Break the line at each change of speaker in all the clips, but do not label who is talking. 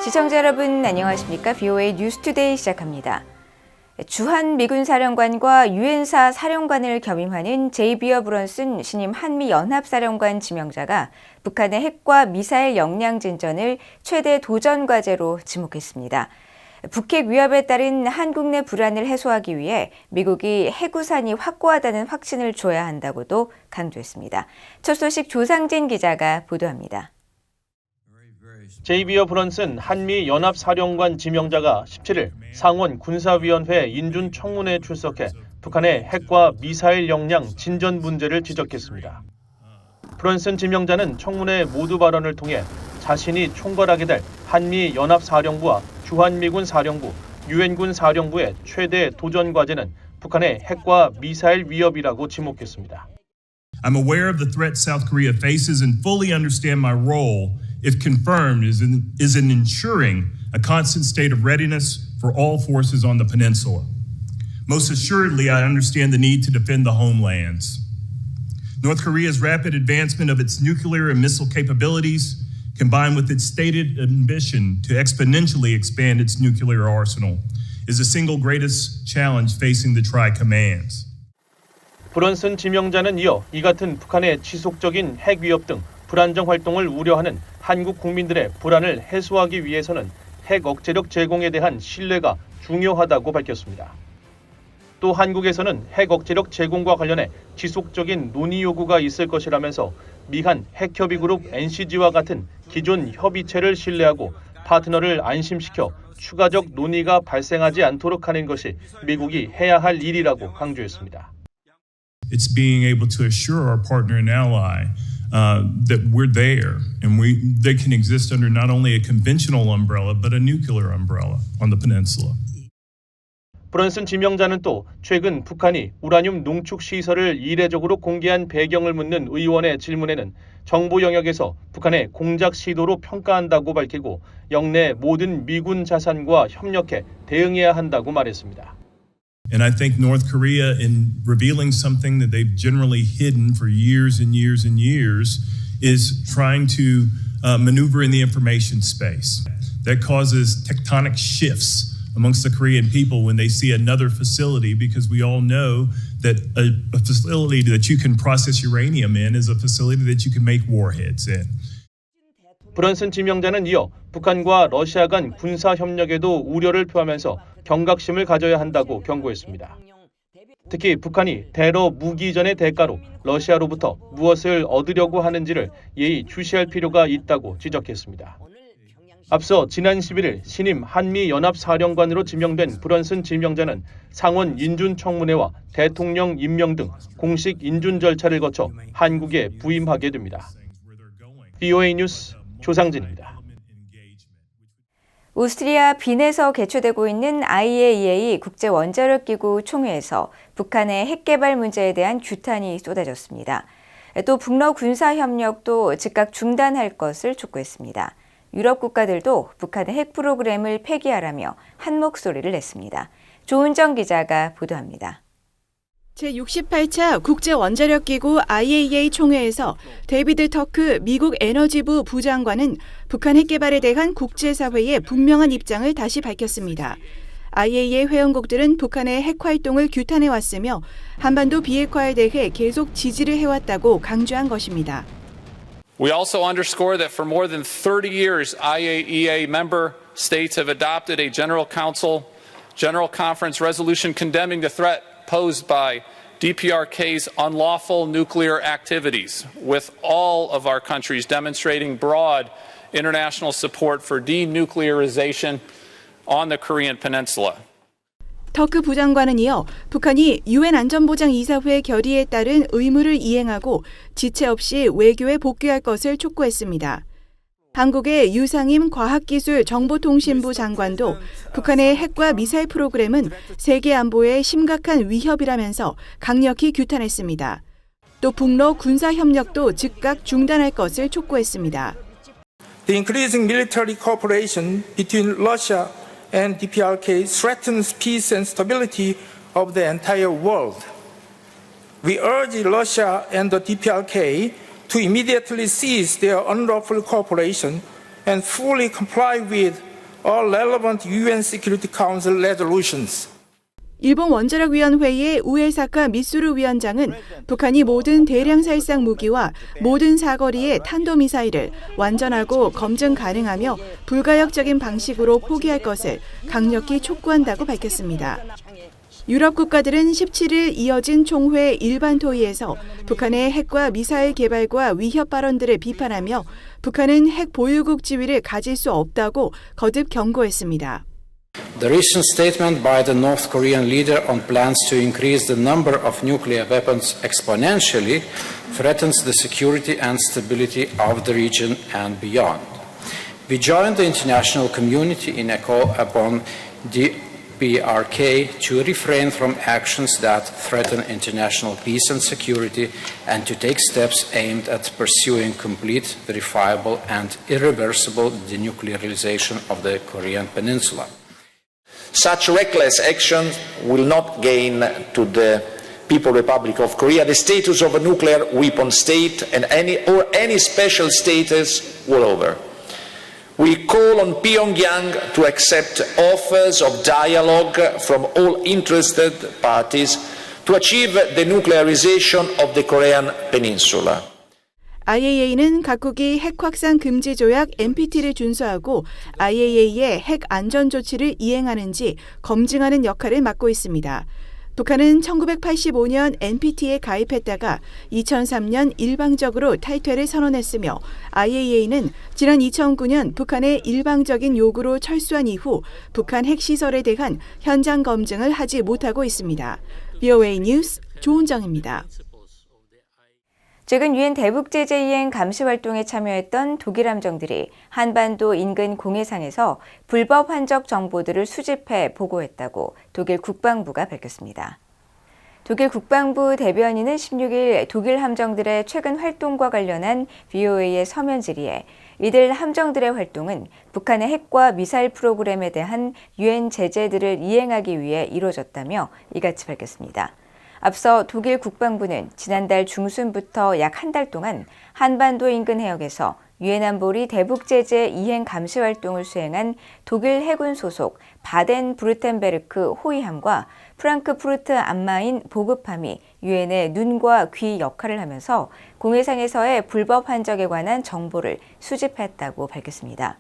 시청자 여러분 안녕하십니까? VOA 뉴스투데이 시작합니다. 주한 미군 사령관과 유엔사 사령관을 겸임하는 제이비어 브런슨 신임 한미연합사령관 지명자가 북한의 핵과 미사일 역량 진전을 최대 도전 과제로 지목했습니다. 북핵 위협에 따른 한국 내 불안을 해소하기 위해 미국이 핵우산이 확고하다는 확신을 줘야 한다고도 강조했습니다. 첫 소식 조상진 기자가 보도합니다.
제이비어 브런슨 한미연합사령관 지명자가 17일 상원 군사위원회 인준 청문회에 출석해 북한의 핵과 미사일 역량 진전 문제를 지적했습니다. 브런슨 지명자는 청문회 모두 발언을 통해 자신이 총괄하게 될 한미연합사령부와 주한미군 사령부, 유엔군 사령부의 최대 도전 과제는 북한의 핵과 미사일 위협이라고 지목했습니다.
I'm aware of the threat South Korea faces and fully understand my role, if confirmed, is in ensuring a constant state of readiness for all forces on the peninsula. Most assuredly, I understand the need to defend the homelands. North Korea's rapid advancement of its nuclear and missile capabilities, combined with its stated ambition to exponentially expand its nuclear arsenal, is the single greatest challenge facing the tri-commands.
브런슨 지명자는 이어 이 같은 북한의 지속적인 핵 위협 등 불안정 활동을 우려하는 한국 국민들의 불안을 해소하기 위해서는 핵 억제력 제공에 대한 신뢰가 중요하다고 밝혔습니다. 또 한국에서는 핵 억제력 제공과 관련해 지속적인 논의 요구가 있을 것이라면서 미한 핵협의 그룹 NCG와 같은 기존 협의체를 신뢰하고 파트너를 안심시켜 추가적 논의가 발생하지 않도록 하는 것이 미국이 해야 할 일이라고 강조했습니다.
It's being able to assure our partner and ally that we're there and they can exist under not only a conventional umbrella but a nuclear umbrella on the peninsula.
브런슨 지명자는 또 최근 북한이 우라늄 농축 시설을 이례적으로 공개한 배경을 묻는 의원의 질문에는 정보 영역에서 북한의 공작 시도로 평가한다고 밝히고 영내 모든 미군 자산과 협력해 대응해야 한다고 말했습니다.
And I think North Korea, in revealing something that they've generally hidden for years and years and years, is trying to maneuver in the information space. That causes tectonic shifts amongst the Korean people when they see another facility, because we all know that a facility that you can process uranium in is a facility that you can make warheads in.
브런슨 지명자는 이어 북한과 러시아 간 군사 협력에도 우려를 표하면서 경각심을 가져야 한다고 경고했습니다. 특히 북한이 테러 무기전의 대가로 러시아로부터 무엇을 얻으려고 하는지를 예의 주시할 필요가 있다고 지적했습니다. 앞서 지난 11일 신임 한미연합사령관으로 지명된 브런슨 지명자는 상원 인준청문회와 대통령 임명 등 공식 인준 절차를 거쳐 한국에 부임하게 됩니다. VOA 뉴스 조상진입니다.
오스트리아 빈에서 개최되고 있는 IAEA 국제원자력기구 총회에서 북한의 핵개발 문제에 대한 규탄이 쏟아졌습니다. 또 북러 군사협력도 즉각 중단할 것을 촉구했습니다. 유럽 국가들도 북한의 핵 프로그램을 폐기하라며 한 목소리를 냈습니다. 조은정 기자가 보도합니다.
제68차 국제원자력기구 IAEA 총회에서 데이비드 터크 미국 에너지부 부장관은 북한 핵개발에 대한 국제사회의 분명한 입장을 다시 밝혔습니다. IAEA 회원국들은 북한의 핵활동을 규탄해왔으며 한반도 비핵화에 대해 계속 지지를 해왔다고 강조한 것입니다.
We also underscore that for more than 30 years, IAEA member states have adopted a General Conference resolution condemning the threat posed by DPRK's unlawful nuclear activities, with all of our countries demonstrating broad international support for denuclearization on the Korean Peninsula.
터크 부장관은 이어 북한이 유엔 안전보장이사회 결의에 따른 의무를 이행하고 지체 없이 외교에 복귀할 것을 촉구했습니다. 한국의 유상임 과학기술정보통신부 장관도 북한의 핵과 미사일 프로그램은 세계 안보에 심각한 위협이라면서 강력히 규탄했습니다. 또 북러 군사협력도 즉각 중단할 것을 촉구했습니다.
The increasing military cooperation between Russia and DPRK threatens peace and stability of the entire world. We urge Russia and the DPRK to immediately cease their unlawful cooperation and fully comply with all relevant UN Security Council resolutions.
일본 원자력위원회의 우에사카 미쓰루 위원장은 북한이 모든 대량 살상 무기와 모든 사거리의 탄도미사일을 완전하고 검증 가능하며 불가역적인 방식으로 포기할 것을 강력히 촉구한다고 밝혔습니다. 유럽 국가들은 17일 이어진 총회 일반 토의에서 북한의 핵과 미사일 개발과 위협 발언들을 비판하며 북한은 핵 보유국 지위를 가질 수 없다고 거듭 경고했습니다.
The recent statement by the North Korean leader on plans to increase the number of nuclear weapons exponentially threatens the security and stability of the region and beyond. We join the international community in a call upon the PRK to refrain from actions that threaten international peace and security and to take steps aimed at pursuing complete, verifiable and irreversible denuclearization of the Korean Peninsula.
Such reckless action will not gain to the People's Republic of Korea the status of a nuclear weapon state and any special status moreover. We call on Pyongyang to accept offers of dialogue from all interested parties to achieve the nuclearization of the Korean Peninsula.
IAEA는 각국이 핵 확산 금지 조약 NPT를 준수하고 IAEA의 핵 안전 조치를 이행하는지 검증하는 역할을 맡고 있습니다. 북한은 1985년 NPT에 가입했다가 2003년 일방적으로 탈퇴를 선언했으며 IAEA는 지난 2009년 북한의 일방적인 요구로 철수한 이후 북한 핵시설에 대한 현장 검증을 하지 못하고 있습니다. VOA 뉴스 조은정입니다.
최근 유엔 대북 제재 이행 감시 활동에 참여했던 독일 함정들이 한반도 인근 공해상에서 불법 환적 정보들을 수집해 보고했다고 독일 국방부가 밝혔습니다. 독일 국방부 대변인은 16일 독일 함정들의 최근 활동과 관련한 VOA의 서면 질의에 이들 함정들의 활동은 북한의 핵과 미사일 프로그램에 대한 유엔 제재들을 이행하기 위해 이루어졌다며 이같이 밝혔습니다. 앞서 독일 국방부는 지난달 중순부터 약 한 달 동안 한반도 인근 해역에서 유엔 안보리 대북 제재 이행 감시 활동을 수행한 독일 해군 소속 바덴-브루텐베르크 호위함과 프랑크푸르트 안마인 보급함이 유엔의 눈과 귀 역할을 하면서 공해상에서의 불법 환적에 관한 정보를 수집했다고 밝혔습니다.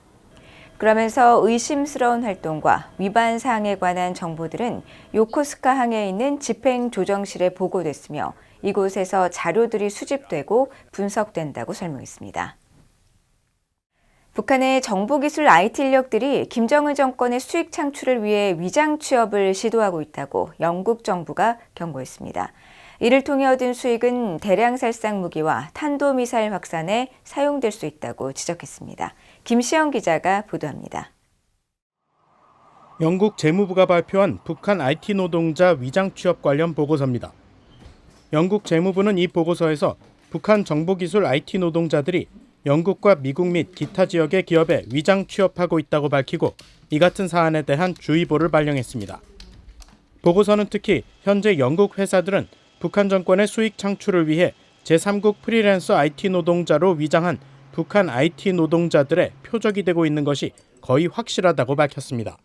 그러면서 의심스러운 활동과 위반 사항에 관한 정보들은 요코스카 항에 있는 집행조정실에 보고됐으며 이곳에서 자료들이 수집되고 분석된다고 설명했습니다. 북한의 정보기술 IT 인력들이 김정은 정권의 수익 창출을 위해 위장 취업을 시도하고 있다고 영국 정부가 경고했습니다. 이를 통해 얻은 수익은 대량 살상 무기와 탄도미사일 확산에 사용될 수 있다고 지적했습니다. 김시영 기자가 보도합니다.
영국 재무부가 발표한 북한 IT 노동자 위장 취업 관련 보고서입니다. 영국 재무부는 이 보고서에서 북한 정보기술 IT 노동자들이 영국과 미국 및 기타 지역의 기업에 위장 취업하고 있다고 밝히고 이 같은 사안에 대한 주의보를 발령했습니다. 보고서는 특히 현재 영국 회사들은 북한 정권의 수익 창출을 위해 제3국 프리랜서 IT 노동자로 위장한 북한 IT 노동자들의 표적이 되고 있는 것이 거의 확실하다고 밝혔습니다.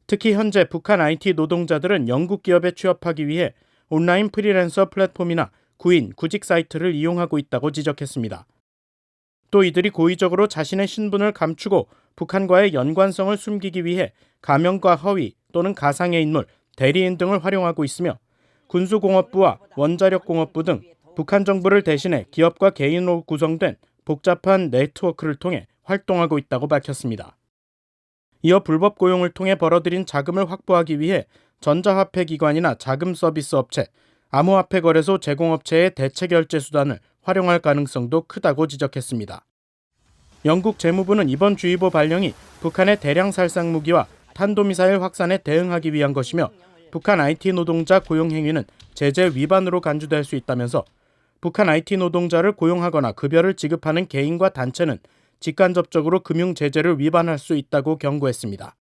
특히 현재 북한 IT 노동자들은 영국 기업에 취업하기 위해 온라인 프리랜서 플랫폼이나 구인, 구직 사이트를 이용하고 있다고 지적했습니다. 또 이들이 고의적으로 자신의 신분을 감추고 북한과의 연관성을 숨기기 위해 가명과 허위 또는 가상의 인물, 대리인 등을 활용하고 있으며 군수공업부와 원자력공업부 등 북한 정부를 대신해 기업과 개인으로 구성된 복잡한 네트워크를 통해 활동하고 있다고 밝혔습니다. 이어 불법 고용을 통해 벌어들인 자금을 확보하기 위해 전자화폐 기관이나 자금 서비스 업체, 암호화폐 거래소 제공업체의 대체 결제 수단을 활용할 가능성도 크다고 지적했습니다. 영국 재무부는 이번 주의보 발령이 북한의 대량 살상 무기와 탄도미사일 확산에 대응하기 위한 것이며 북한 IT 노동자 고용 행위는 제재 위반으로 간주될 수 있다면서 북한 IT 노동자를 고용하거나 급여를 지급하는 개인과 단체는 직간접적으로 금융제재를 위반할 수 있다고 경고했습니다.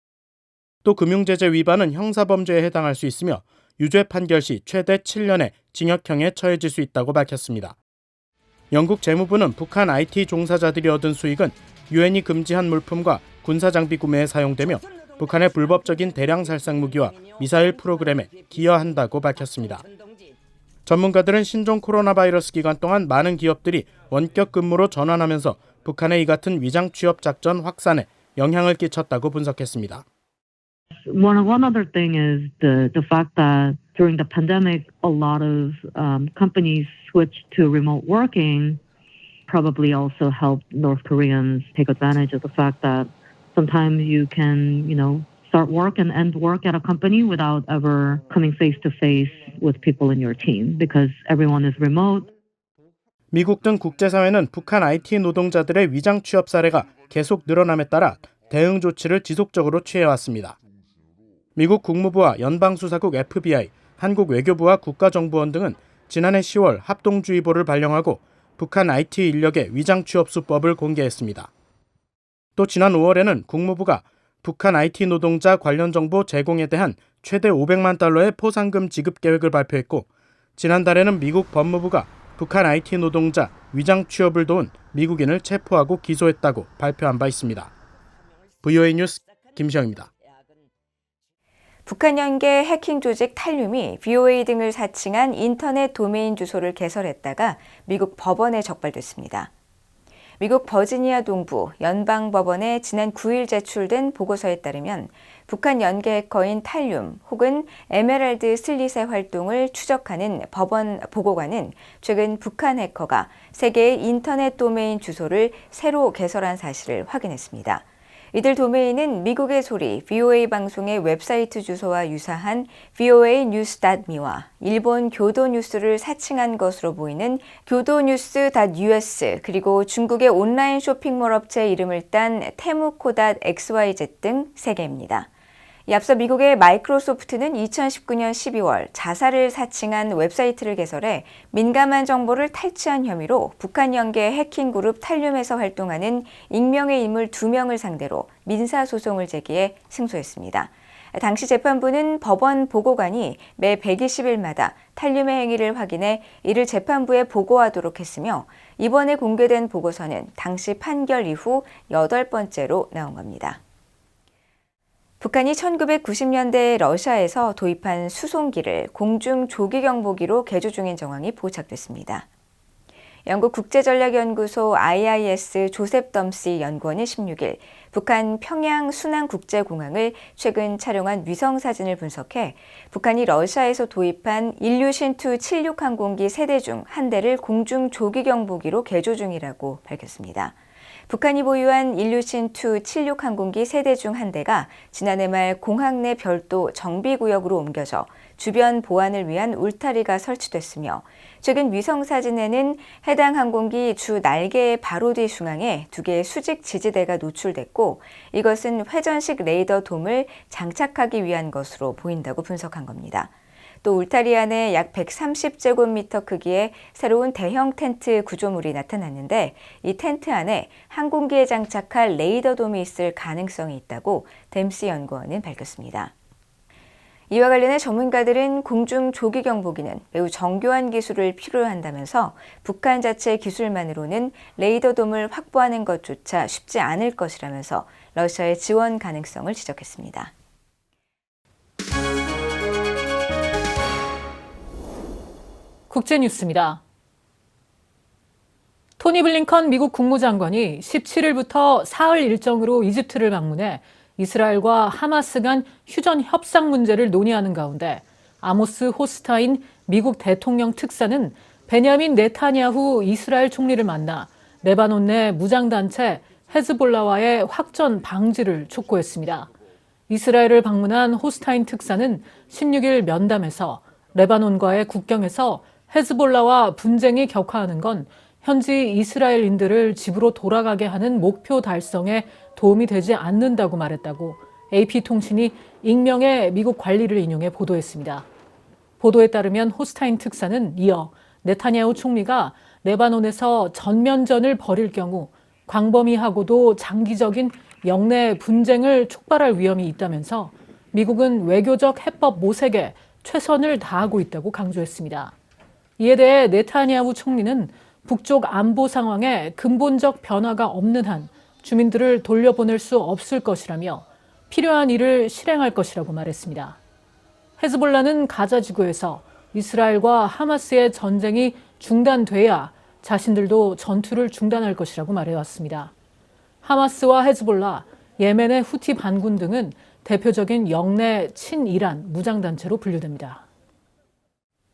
또 금융제재 위반은 형사범죄에 해당할 수 있으며 유죄 판결 시 최대 7년의 징역형에 처해질 수 있다고 밝혔습니다. 영국 재무부는 북한 IT 종사자들이 얻은 수익은 유엔이 금지한 물품과 군사장비 구매에 사용되며 북한의 불법적인 대량 살상 무기와 미사일 프로그램에 기여한다고 밝혔습니다. 전문가들은 신종 코로나 바이러스 기간 동안 많은 기업들이 원격 근무로 전환하면서 북한의 이 같은 위장 취업 작전 확산에 영향을 끼쳤다고 분석했습니다.
One other thing is the fact that during the pandemic, a lot of companies switched to remote working. Probably also helped North Koreans take advantage of the fact that sometimes you can, start work and end work at a company without ever coming face to face with people in your team because everyone is remote.
미국 등 국제사회는 북한 IT 노동자들의 위장 취업 사례가 계속 늘어남에 따라 대응 조치를 지속적으로 취해왔습니다. 미국 국무부와 연방수사국 FBI, 한국 외교부와 국가정보원 등은 지난해 10월 합동주의보를 발령하고 북한 IT 인력의 위장 취업 수법을 공개했습니다. 또 지난 5월에는 국무부가 북한 IT 노동자 관련 정보 제공에 대한 최대 500만 달러의 포상금 지급 계획을 발표했고 지난달에는 미국 법무부가 북한 IT 노동자 위장 취업을 도운 미국인을 체포하고 기소했다고 발표한 바 있습니다. VOA 뉴스 김시영입니다.
북한 연계 해킹 조직 탈륨이 VOA 등을 사칭한 인터넷 도메인 주소를 개설했다가 미국 법원에 적발됐습니다. 미국 버지니아 동부 연방법원에 지난 9일 제출된 보고서에 따르면 북한 연계 해커인 탈륨 혹은 에메랄드 슬릿의 활동을 추적하는 법원 보고관은 최근 북한 해커가 세계의 인터넷 도메인 주소를 새로 개설한 사실을 확인했습니다. 이들 도메인은 미국의 소리 VOA 방송의 웹사이트 주소와 유사한 voanews.me와 일본 교도뉴스를 사칭한 것으로 보이는 교도뉴스.us 그리고 중국의 온라인 쇼핑몰 업체 이름을 딴 테무코.xyz 등 3개입니다. 앞서 미국의 마이크로소프트는 2019년 12월 자사를 사칭한 웹사이트를 개설해 민감한 정보를 탈취한 혐의로 북한 연계 해킹 그룹 탈륨에서 활동하는 익명의 인물 2명을 상대로 민사소송을 제기해 승소했습니다. 당시 재판부는 법원 보고관이 매 120일마다 탈륨의 행위를 확인해 이를 재판부에 보고하도록 했으며 이번에 공개된 보고서는 당시 판결 이후 8번째로 나온 겁니다. 북한이 1990년대 러시아에서 도입한 수송기를 공중 조기 경보기로 개조 중인 정황이 포착됐습니다. 영국 국제전략연구소 IIS 조셉 덤시 연구원은 16일 북한 평양 순안국제공항을 최근 촬영한 위성사진을 분석해 북한이 러시아에서 도입한 일류신2 76 항공기 3대 중 1대를 공중 조기 경보기로 개조 중이라고 밝혔습니다. 북한이 보유한 일류신2 76 항공기 3대 중 1대가 지난해 말 공항 내 별도 정비구역으로 옮겨져 주변 보안을 위한 울타리가 설치됐으며 최근 위성사진에는 해당 항공기 주 날개의 바로 뒤 중앙에 2개의 수직 지지대가 노출됐고 이것은 회전식 레이더 돔을 장착하기 위한 것으로 보인다고 분석한 겁니다. 또 울타리 안에 약 130제곱미터 크기의 새로운 대형 텐트 구조물이 나타났는데 이 텐트 안에 항공기에 장착할 레이더돔이 있을 가능성이 있다고 댐시 연구원은 밝혔습니다. 이와 관련해 전문가들은 공중 조기 경보기는 매우 정교한 기술을 필요로 한다면서 북한 자체 기술만으로는 레이더돔을 확보하는 것조차 쉽지 않을 것이라면서 러시아의 지원 가능성을 지적했습니다.
국제뉴스입니다. 토니 블링컨 미국 국무장관이 17일부터 사흘 일정으로 이집트를 방문해 이스라엘과 하마스 간 휴전 협상 문제를 논의하는 가운데 아모스 호스타인 미국 대통령 특사는 베냐민 네타냐후 이스라엘 총리를 만나 레바논 내 무장단체 헤즈볼라와의 확전 방지를 촉구했습니다. 이스라엘을 방문한 호스타인 특사는 16일 면담에서 레바논과의 국경에서 헤즈볼라와 분쟁이 격화하는 건 현지 이스라엘인들을 집으로 돌아가게 하는 목표 달성에 도움이 되지 않는다고 말했다고 AP통신이 익명의 미국 관리를 인용해 보도했습니다. 보도에 따르면 호스타인 특사는 이어 네타냐후 총리가 레바논에서 전면전을 벌일 경우 광범위하고도 장기적인 영내 분쟁을 촉발할 위험이 있다면서 미국은 외교적 해법 모색에 최선을 다하고 있다고 강조했습니다. 이에 대해 네타냐후 총리는 북쪽 안보 상황에 근본적 변화가 없는 한 주민들을 돌려보낼 수 없을 것이라며 필요한 일을 실행할 것이라고 말했습니다. 헤즈볼라는 가자 지구에서 이스라엘과 하마스의 전쟁이 중단돼야 자신들도 전투를 중단할 것이라고 말해왔습니다. 하마스와 헤즈볼라, 예멘의 후티 반군 등은 대표적인 영내 친이란 무장단체로 분류됩니다.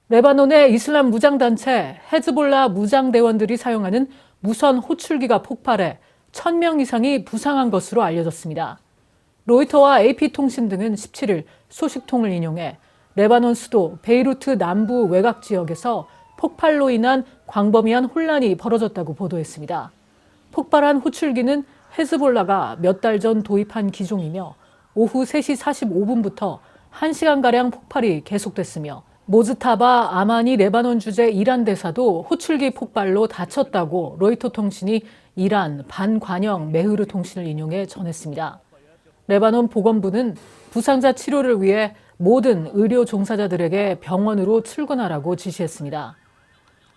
레바논의 이슬람 무장단체 헤즈볼라 무장대원들이 사용하는 무선 호출기가 폭발해 1,000명 이상이 부상한 것으로 알려졌습니다. 로이터와 AP통신 등은 17일 소식통을 인용해 레바논 수도 베이루트 남부 외곽 지역에서 폭발로 인한 광범위한 혼란이 벌어졌다고 보도했습니다. 폭발한 호출기는 헤즈볼라가 몇 달 전 도입한 기종이며 오후 3시 45분부터 1시간가량 폭발이 계속됐으며 모즈타바 아마니 레바논 주재 이란 대사도 호출기 폭발로 다쳤다고 로이터 통신이 이란 반관영 메흐르 통신을 인용해 전했습니다. 레바논 보건부는 부상자 치료를 위해 모든 의료 종사자들에게 병원으로 출근하라고 지시했습니다.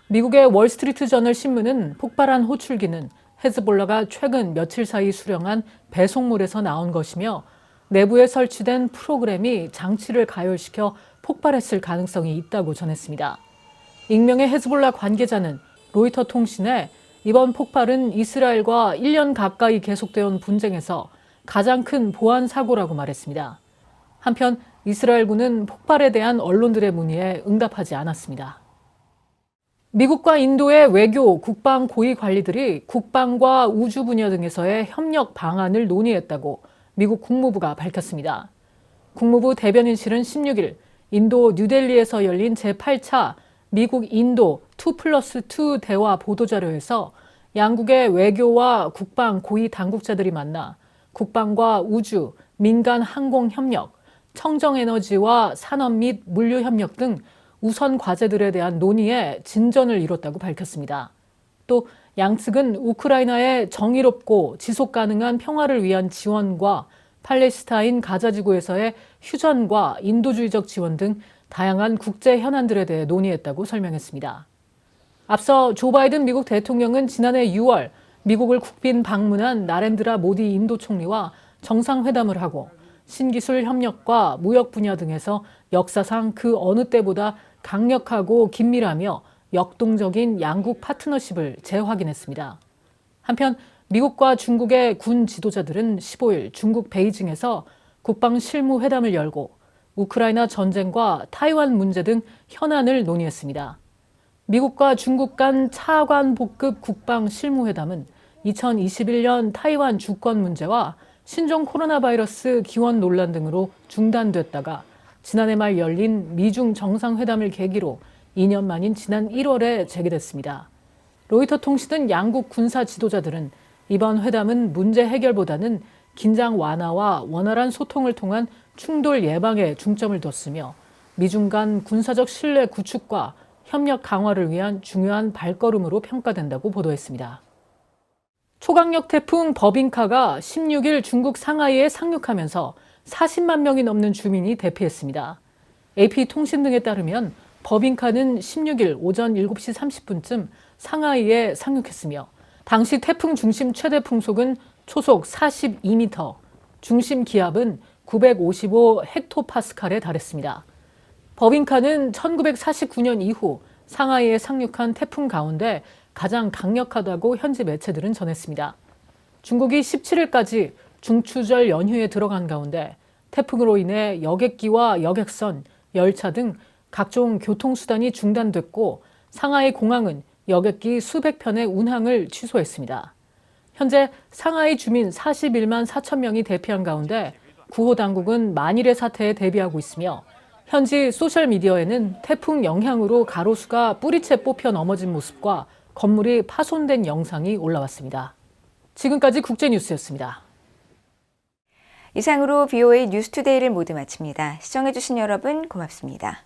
미국의 월스트리트 저널 신문은 폭발한 호출기는 헤즈볼라가 최근 며칠 사이 수령한 배송물에서 나온 것이며 내부에 설치된 프로그램이 장치를 가열시켜 폭발했을 가능성이 있다고 전했습니다. 익명의 헤즈볼라 관계자는 로이터 통신에 이번 폭발은 이스라엘과 1년 가까이 계속되어온 분쟁에서 가장 큰 보안 사고라고 말했습니다. 한편 이스라엘군은 폭발에 대한 언론들의 문의에 응답하지 않았습니다. 미국과 인도의 외교, 국방 고위 관리들이 국방과 우주 분야 등에서의 협력 방안을 논의했다고 미국 국무부가 밝혔습니다. 국무부 대변인실은 16일 인도 뉴델리에서 열린 제8차 미국-인도 2+2 대화 보도자료에서 양국의 외교와 국방 고위 당국자들이 만나 국방과 우주, 민간 항공 협력, 청정에너지와 산업 및 물류 협력 등 우선 과제들에 대한 논의에 진전을 이뤘다고 밝혔습니다. 또 양측은 우크라이나의 정의롭고 지속 가능한 평화를 위한 지원과 팔레스타인 가자 지구에서의 휴전과 인도주의적 지원 등 다양한 국제 현안들에 대해 논의했다고 설명했습니다. 앞서 조 바이든 미국 대통령은 지난해 6월 미국을 국빈 방문한 나렌드라 모디 인도 총리와 정상회담을 하고 신기술 협력과 무역 분야 등에서 역사상 그 어느 때보다 강력하고 긴밀하며 역동적인 양국 파트너십을 재확인했습니다. 한편 미국과 중국의 군 지도자들은 15일 중국 베이징에서 국방 실무 회담을 열고 우크라이나 전쟁과 타이완 문제 등 현안을 논의했습니다. 미국과 중국 간 차관복급 국방 실무 회담은 2021년 타이완 주권 문제와 신종 코로나 바이러스 기원 논란 등으로 중단됐다가 지난해 말 열린 미중 정상회담을 계기로 2년 만인 지난 1월에 재개됐습니다. 로이터 통신은 양국 군사 지도자들은 이번 회담은 문제 해결보다는 긴장 완화와 원활한 소통을 통한 충돌 예방에 중점을 뒀으며 미중 간 군사적 신뢰 구축과 협력 강화를 위한 중요한 발걸음으로 평가된다고 보도했습니다. 초강력 태풍 버빙카가 16일 중국 상하이에 상륙하면서 40만 명이 넘는 주민이 대피했습니다. AP통신 등에 따르면 버빙카는 16일 오전 7시 30분쯤 상하이에 상륙했으며 당시 태풍 중심 최대 풍속은 초속 42m, 중심 기압은 955 헥토파스칼에 달했습니다. 버빙카는 1949년 이후 상하이에 상륙한 태풍 가운데 가장 강력하다고 현지 매체들은 전했습니다. 중국이 17일까지 중추절 연휴에 들어간 가운데 태풍으로 인해 여객기와 여객선, 열차 등 각종 교통수단이 중단됐고 상하이 공항은 여객기 수백 편의 운항을 취소했습니다. 현재 상하이 주민 41만 4천 명이 대피한 가운데 구호당국은 만일의 사태에 대비하고 있으며 현지 소셜미디어에는 태풍 영향으로 가로수가 뿌리채 뽑혀 넘어진 모습과 건물이 파손된 영상이 올라왔습니다. 지금까지 국제뉴스였습니다.
이상으로 BOA 뉴스투데이를 모두 마칩니다. 시청해주신 여러분 고맙습니다.